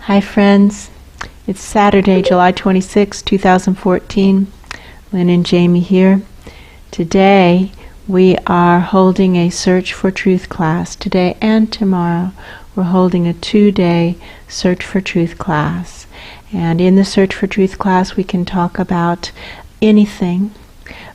Hi friends, it's Saturday, July 26, 2014. Lynn and Jamie here. Today we are holding a Search for Truth class. Today and tomorrow we're holding a 2-day Search for Truth class. And in the Search for Truth class we can talk about anything,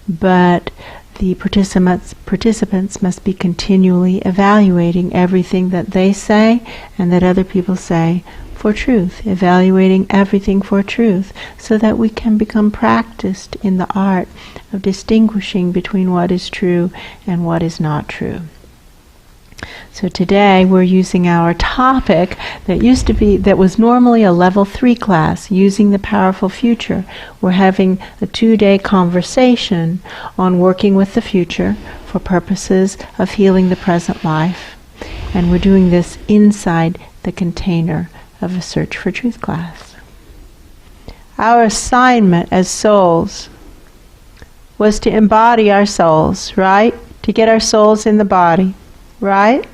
but the participants must be continually evaluating everything that they say and that other people say for truth, evaluating everything for truth, so that we can become practiced in the art of distinguishing between what is true and what is not true. So today we're using our topic that was normally a level 3 class, using the powerful future. We're having a 2-day conversation on working with the future for purposes of healing the present life. And we're doing this inside the container of a Search for Truth class. Our assignment as souls was to embody our souls, right? To get our souls in the body, right?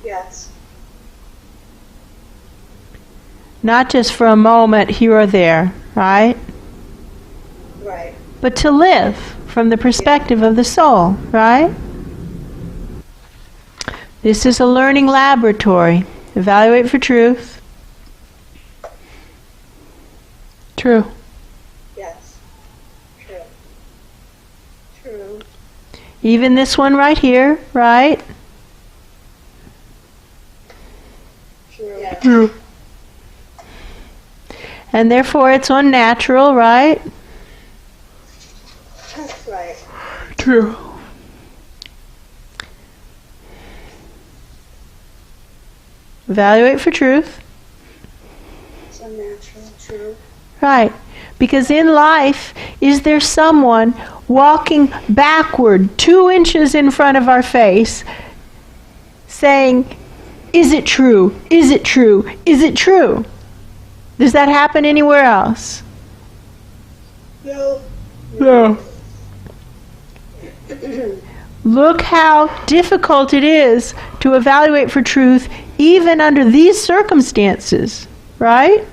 Yes. Not just for a moment here or there, right? Right. But to live from the perspective of the soul, right? This is a learning laboratory. Evaluate for truth. True. Yes. True. True. Even this one right here, right? True. Yes. True. And therefore it's unnatural, right? That's right. True. Evaluate for truth. It's unnatural. True. Right. Because in life, is there someone walking backward 2 inches in front of our face saying, is it true? Is it true? Is it true? Does that happen anywhere else? No. No. Look how difficult it is to evaluate for truth even under these circumstances, right?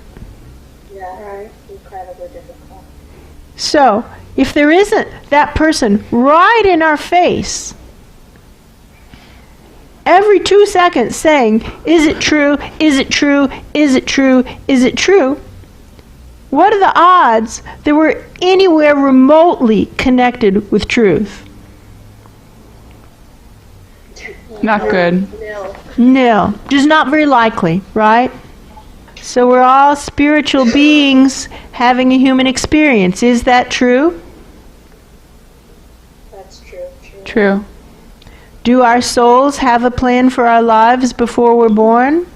Yeah, right. Incredibly difficult. So, if there isn't that person right in our face, every 2 seconds saying, is it true, is it true, is it true, is it true? What are the odds that we're anywhere remotely connected with truth? Not good. Nil. Just not very likely, right? So we're all spiritual beings having a human experience. Is that true? That's true. True. Do our souls have a plan for our lives before we're born?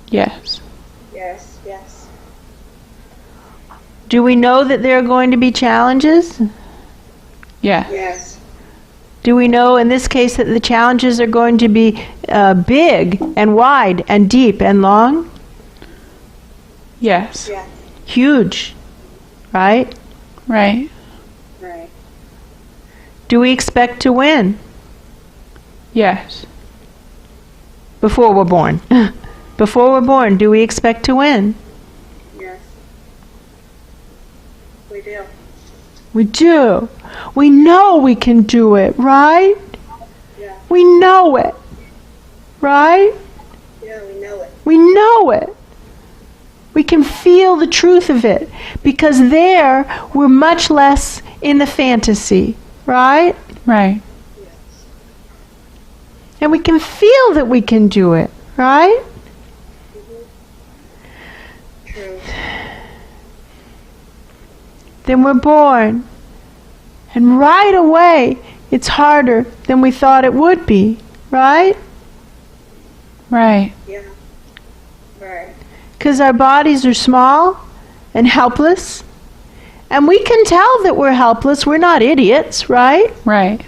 Yes. Yes. Yes. Do we know that there are going to be challenges? Yeah. Yes. Do we know in this case that the challenges are going to be big and wide and deep and long? Yes. Yes. Huge, right? Right. Right. Do we expect to win Yes. before we're born? Before we're born, do we expect to win? Yes. We do. We do. We know we can do it, right? Yeah. We know it, right? Yeah, we know it. We know it. We can feel the truth of it, because there we're much less in the fantasy, right? Right. Yes. And we can feel that we can do it, right? True. Then we're born. And right away, it's harder than we thought it would be, right? Right. Yeah. Right. Because our bodies are small and helpless. And we can tell that we're helpless. We're not idiots, right? Right.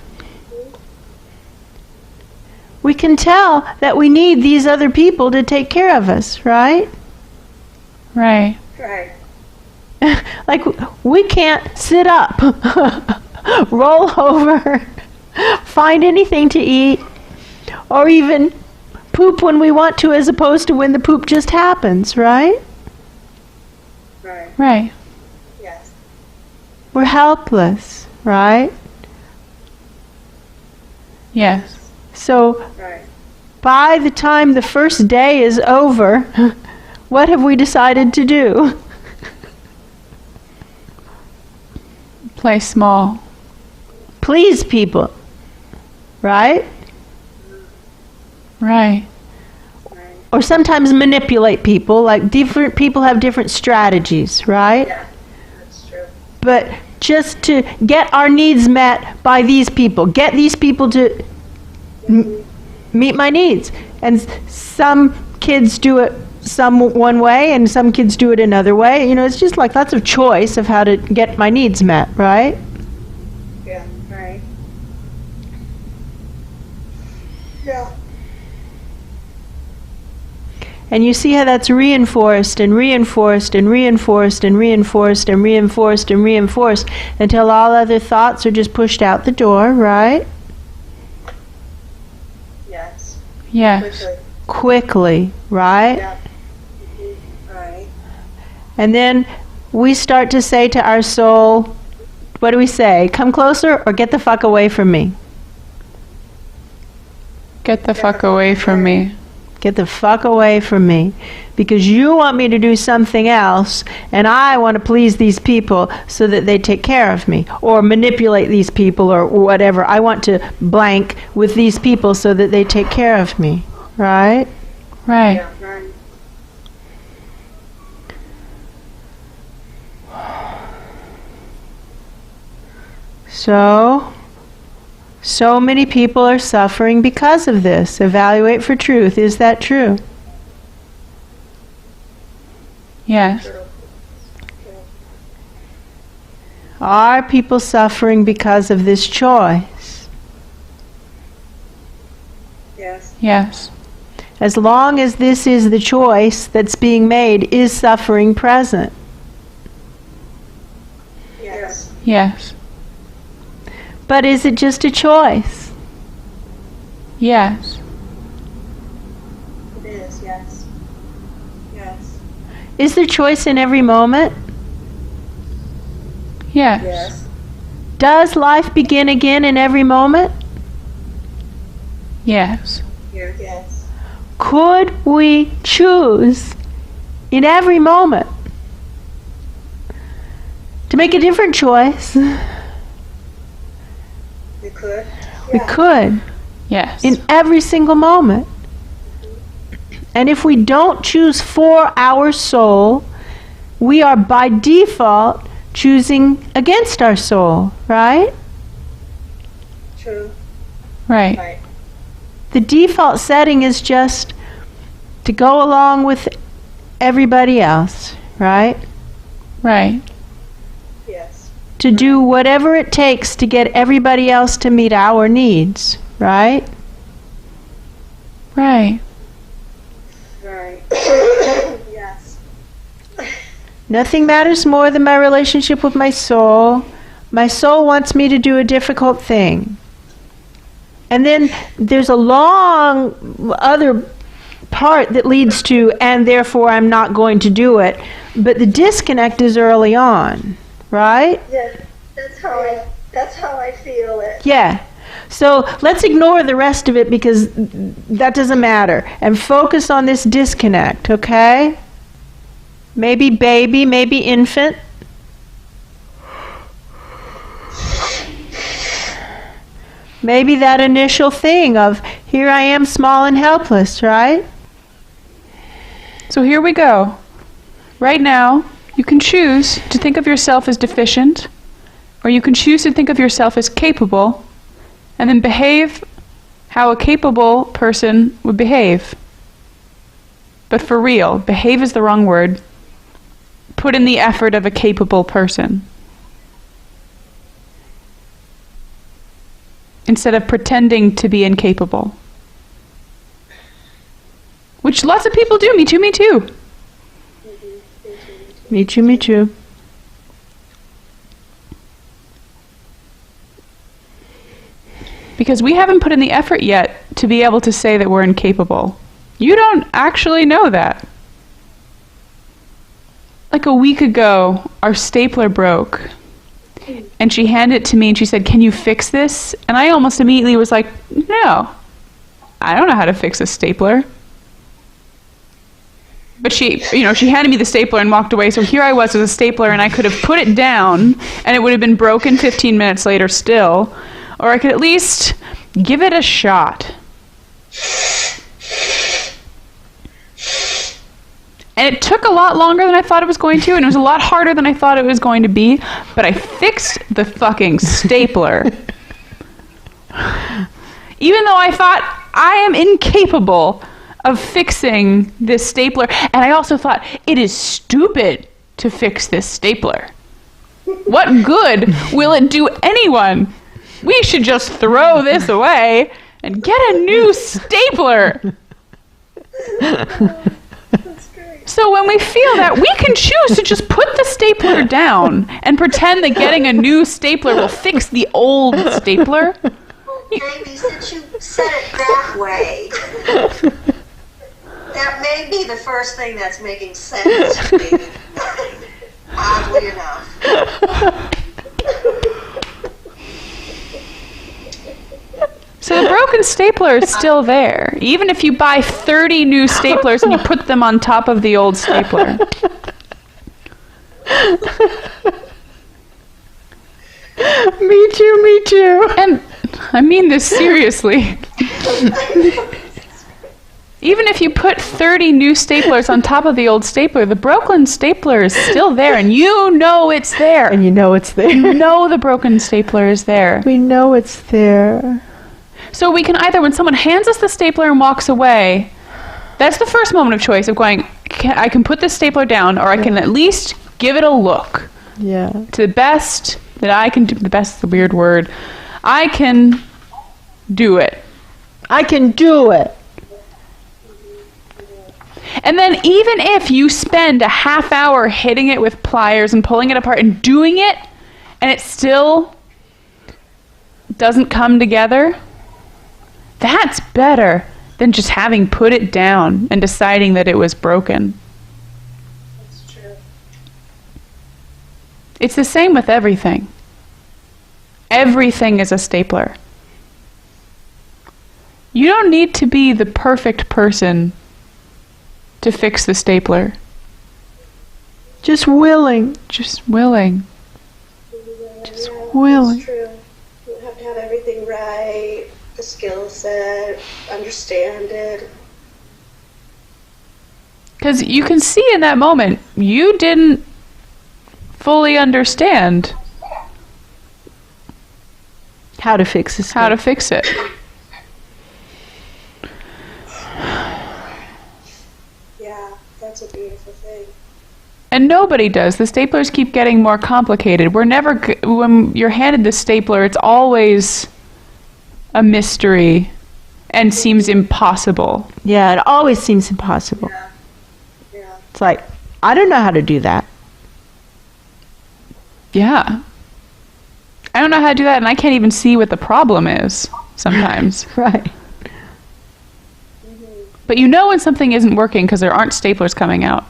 We can tell that we need these other people to take care of us, right? Right. Right. Like, we can't sit up, roll over, find anything to eat, or even poop when we want to as opposed to when the poop just happens, right? Right. Right. Yes. We're helpless, right? Yes. So Right. by the time the first day is over, what have we decided to do? Play small. Please people, right? Right. Right. Or sometimes manipulate people, like different people have different strategies, right? Yeah. That's true. But just to get our needs met by these people, get these people to meet my needs. And some kids do it one way and some kids do it another way. You know, it's just like lots of choice of how to get my needs met, right? Yeah. Right. Yeah. And you see how that's reinforced and reinforced and reinforced and reinforced and reinforced and reinforced until all other thoughts are just pushed out the door, right? Yes. Yes. Quickly, right? Yeah. Right. And then we start to say to our soul, what do we say? Come closer or get the fuck away from me? Get the fuck away from me. Get the fuck away from me. Because you want me to do something else, and I want to please these people so that they take care of me. Or manipulate these people, or whatever. I want to blank with these people so that they take care of me. Right? Right. Yeah. Right. So many people are suffering because of this. Evaluate for truth. Is that true? Yes. True. True. Are people suffering because of this choice? Yes. Yes. As long as this is the choice that's being made, is suffering present? Yes. Yes. But is it just a choice? Yes. It is. Yes. Yes. Is there choice in every moment? Yes. Yes. Does life begin again in every moment? Yes. Yes. Yes. Could we choose in every moment to make a different choice? We could. We could, Yes. in every single moment. And if we don't choose for our soul, we are by default choosing against our soul, right? True. Right. Right. The default setting is just to go along with everybody else, right? Right. Yes. To do whatever it takes to get everybody else to meet our needs, right? Right. Right. Yes. Nothing matters more than my relationship with my soul. My soul wants me to do a difficult thing. And then there's a long other part that leads to, and therefore I'm not going to do it. But the disconnect is early on, right? Yeah. That's how I feel it. Yeah. So let's ignore the rest of it because that doesn't matter. And focus on this disconnect, okay? Maybe baby, maybe infant. Maybe that initial thing of, here I am small and helpless, right? So here we go. Right now, you can choose to think of yourself as deficient, or you can choose to think of yourself as capable, and then behave how a capable person would behave. But for real, behave is the wrong word. Put in the effort of a capable person, instead of pretending to be incapable. Which lots of people do. Me too, me too. Me too, me too. Because we haven't put in the effort yet to be able to say that we're incapable. You don't actually know that. Like a week ago, our stapler broke. And she handed it to me and she said, "Can you fix this?" And I almost immediately was like, "No, I don't know how to fix a stapler." But she handed me the stapler and walked away. So here I was with a stapler, and I could have put it down and it would have been broken 15 minutes later still. Or I could at least give it a shot. And it took a lot longer than I thought it was going to, and it was a lot harder than I thought it was going to be, but I fixed the fucking stapler. Even though I thought I am incapable of fixing this stapler, and I also thought it is stupid to fix this stapler. What good will it do anyone? We should just throw this away and get a new stapler. So when we feel that, we can choose to just put the stapler down and pretend that getting a new stapler will fix the old stapler. Maybe since you said it that way, that may be the first thing that's making sense to me. Oddly enough. So the broken stapler is still there, even if you buy 30 new staplers and you put them on top of the old stapler. Me too. And I mean this seriously. Even if you put 30 new staplers on top of the old stapler, the broken stapler is still there, and you know it's there. And you know it's there. You know the broken stapler is there. We know it's there. So we can either, when someone hands us the stapler and walks away, that's the first moment of choice of going, I can put this stapler down, or I can at least give it a look. Yeah. To the best that I can do. The best is a weird word. I can do it. I can do it. And then even if you spend a half hour hitting it with pliers and pulling it apart and doing it, and it still doesn't come together, that's better than just having put it down and deciding that it was broken. That's true. It's the same with everything. Everything is a stapler. You don't need to be the perfect person to fix the stapler. Just willing. Just willing. Just willing. That's true. You don't have to have everything right, the skill set, understand it. Because you can see in that moment, you didn't fully understand How to fix this. how to fix it. Yeah, that's a beautiful thing. And nobody does. The staplers keep getting more complicated. We're never, when you're handed the stapler, it's always a mystery and seems impossible. Yeah, it always seems impossible. Yeah. It's like, I don't know how to do that. Yeah. I don't know how to do that, and I can't even see what the problem is sometimes. Right. But you know when something isn't working because there aren't staplers coming out.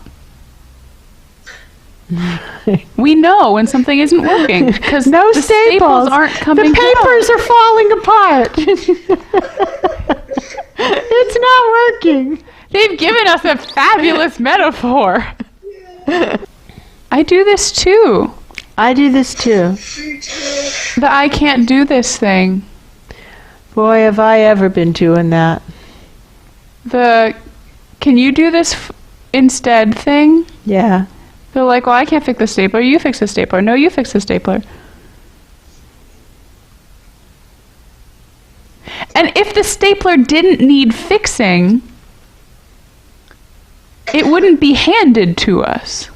We know when something isn't working because No the staples. staples aren't coming The papers are falling apart. It's not working. They've given us a fabulous metaphor. I do this too. I do this too. The I can't do this thing. Boy, have I ever been doing that. The can you do this instead thing? Yeah. They're like, well, I can't fix the stapler. You fix the stapler. No, you fix the stapler. And if the stapler didn't need fixing, it wouldn't be handed to us.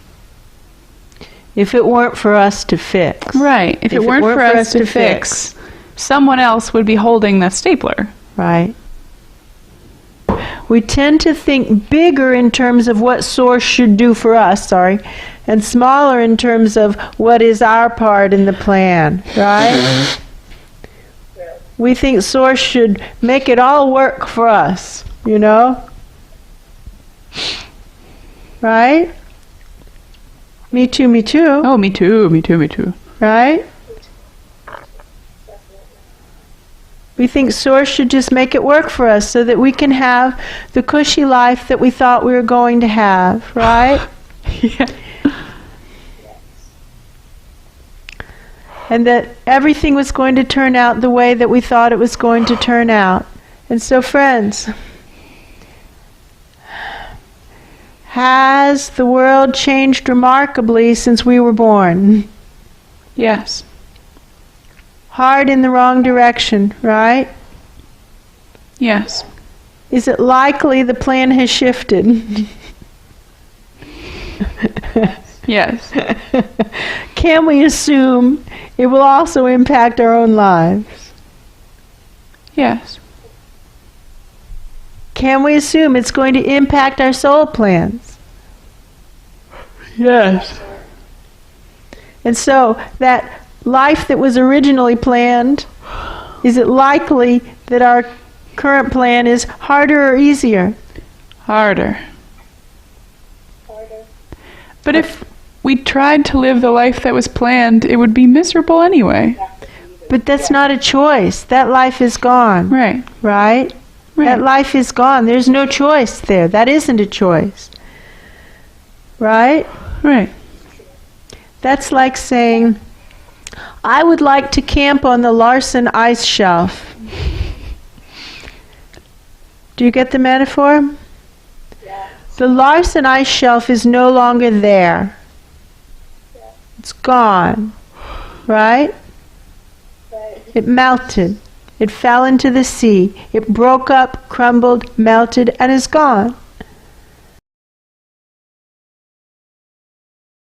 If it weren't for us to fix. Right. If it weren't for us to fix, someone else would be holding the stapler. Right. We tend to think bigger in terms of what Source should do for us, and smaller in terms of what is our part in the plan, right? We think Source should make it all work for us, you know? Right? Me too, me too. Oh, me too, me too, me too. Right? We think Source should just make it work for us so that we can have the cushy life that we thought we were going to have, right? Yeah. And that everything was going to turn out the way that we thought it was going to turn out. And so, friends, has the world changed remarkably since we were born? Yes. Hard in the wrong direction, right? Yes. Is it likely the plan has shifted? Yes. Can we assume it will also impact our own lives? Yes. Can we assume it's going to impact our soul plans? Yes. And so, that life that was originally planned, is it likely that our current plan is harder or easier? Harder. But if we tried to live the life that was planned, it would be miserable anyway. But that's not a choice. That life is gone. Right. Right? Right. That life is gone. There's no choice there. That isn't a choice. Right? Right. That's like saying, I would like to camp on the Larsen ice shelf. Do you get the metaphor? Yeah. The Larsen ice shelf is no longer there. Yeah. It's gone. Right? Right. It melted. It fell into the sea. It broke up, crumbled, melted, and is gone.